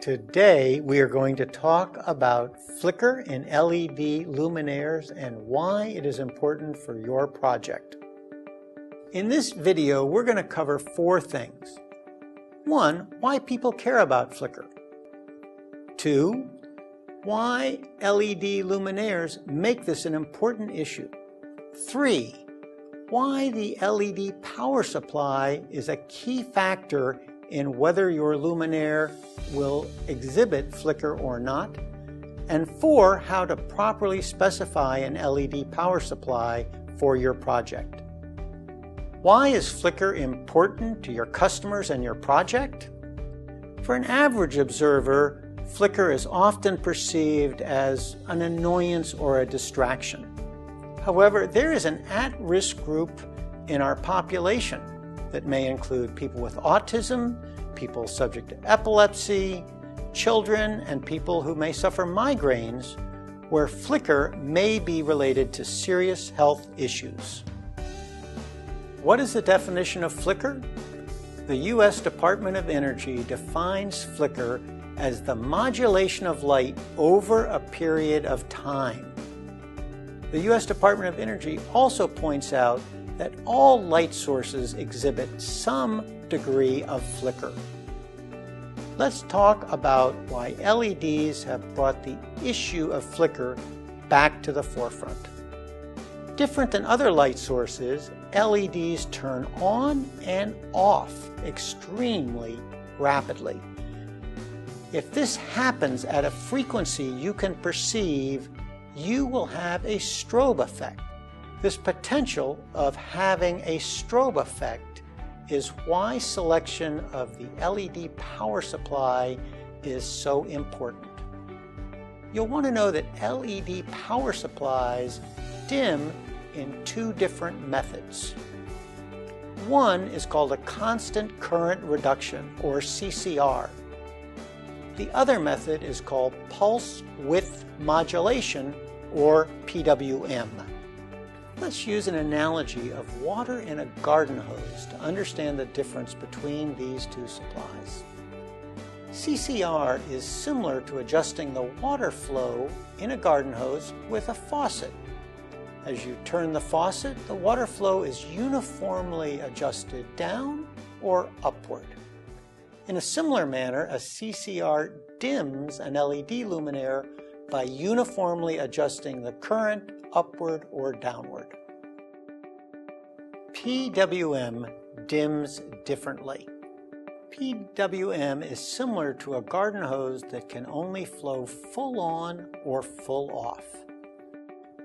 Today we are going to talk about flicker in LED luminaires and why it is important for your project. In this video we're going to cover 4 things. 1. Why people care about flicker. 2. Why LED luminaires make this an important issue. 3. Why the LED power supply is a key factor in whether your luminaire will exhibit flicker or not. And 4. How to properly specify an LED power supply for your project. Why is flicker important to your customers and your project? For an average observer, flicker is often perceived as an annoyance or a distraction. However, there is an at-risk group in our population that may include people with autism, people subject to epilepsy, children, and people who may suffer migraines, where flicker may be related to serious health issues. What is the definition of flicker? The U.S. Department of Energy defines flicker as the modulation of light over a period of time. The U.S. Department of Energy also points out that all light sources exhibit some degree of flicker. Let's talk about why LEDs have brought the issue of flicker back to the forefront. Different than other light sources, LEDs turn on and off extremely rapidly. If this happens at a frequency you can perceive, you will have a strobe effect. This potential of having a strobe effect is why selection of the LED power supply is so important. You'll want to know that LED power supplies dim in 2 different methods. One is called a constant current reduction, or CCR. The other method is called pulse width modulation, or PWM. Let's use an analogy of water in a garden hose to understand the difference between these 2 supplies. CCR is similar to adjusting the water flow in a garden hose with a faucet. As you turn the faucet, the water flow is uniformly adjusted down or upward. In a similar manner, a CCR dims an LED luminaire by uniformly adjusting the current upward or downward. PWM dims differently. PWM is similar to a garden hose that can only flow full on or full off.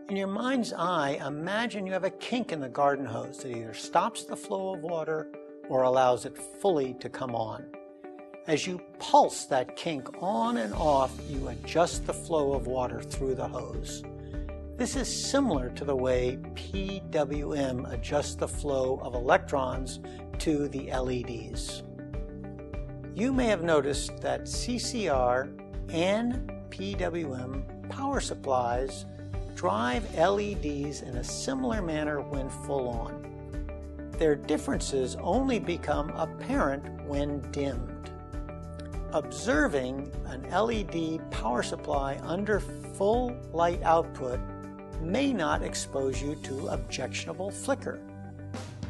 In your mind's eye, imagine you have a kink in the garden hose that either stops the flow of water or allows it fully to come on. As you pulse that kink on and off, you adjust the flow of water through the hose. This is similar to the way PWM adjusts the flow of electrons to the LEDs. You may have noticed that CCR and PWM power supplies drive LEDs in a similar manner when full on. Their differences only become apparent when dimmed. Observing an LED power supply under full light output may not expose you to objectionable flicker.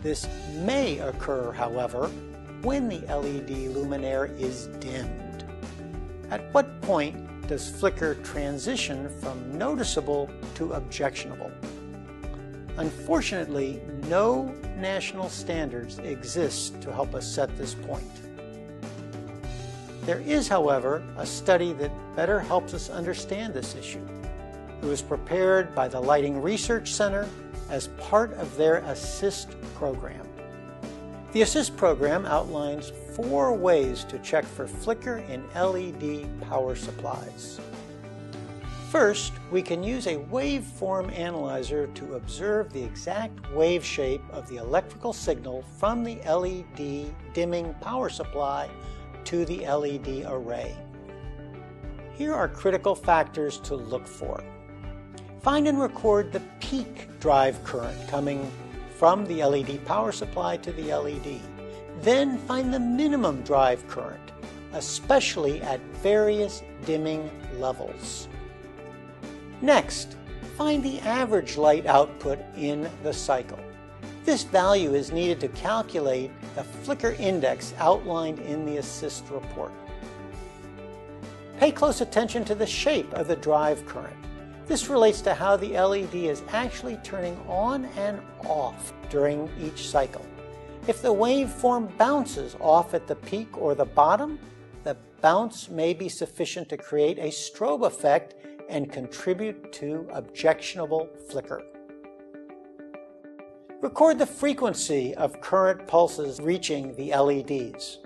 This may occur, however, when the LED luminaire is dimmed. At what point does flicker transition from noticeable to objectionable? Unfortunately, no national standards exist to help us set this point. There is, however, a study that better helps us understand this issue. It was prepared by the Lighting Research Center as part of their ASSIST program. The ASSIST program outlines 4 ways to check for flicker in LED power supplies. First, we can use a waveform analyzer to observe the exact wave shape of the electrical signal from the LED dimming power supply to the LED array. Here are critical factors to look for. Find and record the peak drive current coming from the LED power supply to the LED. Then find the minimum drive current, especially at various dimming levels. Next, find the average light output in the cycle. This value is needed to calculate the flicker index outlined in the assist report. Pay close attention to the shape of the drive current. This relates to how the LED is actually turning on and off during each cycle. If the waveform bounces off at the peak or the bottom, the bounce may be sufficient to create a strobe effect and contribute to objectionable flicker. Record the frequency of current pulses reaching the LEDs.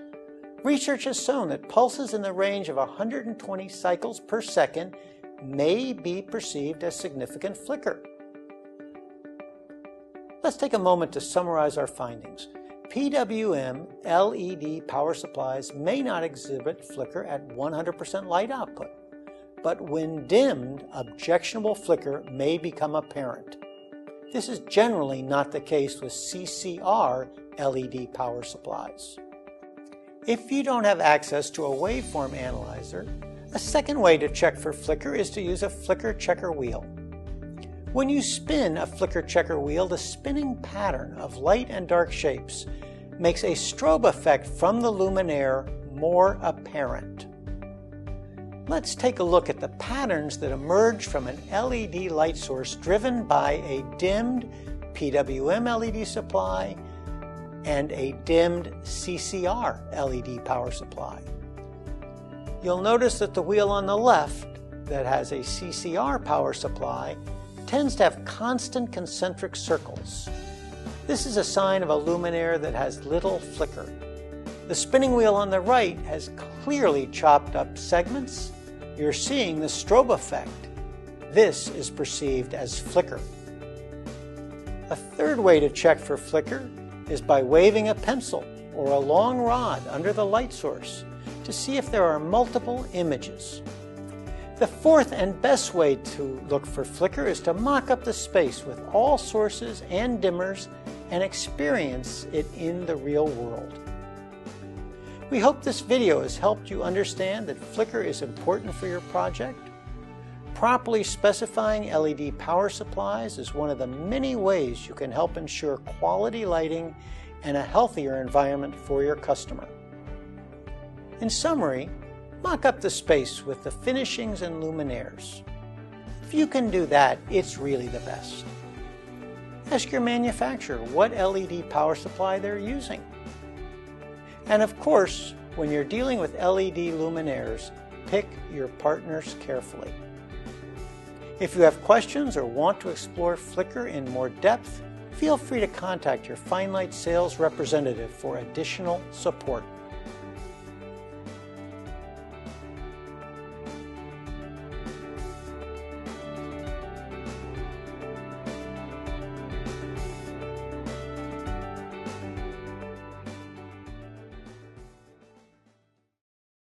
Research has shown that pulses in the range of 120 cycles per second may be perceived as significant flicker. Let's take a moment to summarize our findings. PWM LED power supplies may not exhibit flicker at 100% light output, but when dimmed, objectionable flicker may become apparent. This is generally not the case with CCR LED power supplies. If you don't have access to a waveform analyzer, a second way to check for flicker is to use a flicker checker wheel. When you spin a flicker checker wheel, the spinning pattern of light and dark shapes makes a strobe effect from the luminaire more apparent. Let's take a look at the patterns that emerge from an LED light source driven by a dimmed PWM LED supply and a dimmed CCR LED power supply. You'll notice that the wheel on the left that has a CCR power supply tends to have constant concentric circles. This is a sign of a luminaire that has little flicker. The spinning wheel on the right has clearly chopped up segments. You're seeing the strobe effect. This is perceived as flicker. A third way to check for flicker is by waving a pencil or a long rod under the light source to see if there are multiple images. The fourth and best way to look for flicker is to mock up the space with all sources and dimmers and experience it in the real world. We hope this video has helped you understand that flicker is important for your project. Properly specifying LED power supplies is one of the many ways you can help ensure quality lighting and a healthier environment for your customer. In summary, mock up the space with the finishings and luminaires. If you can do that, it's really the best. Ask your manufacturer what LED power supply they're using. And of course, when you're dealing with LED luminaires, pick your partners carefully. If you have questions or want to explore flicker in more depth, feel free to contact your Finelite sales representative for additional support.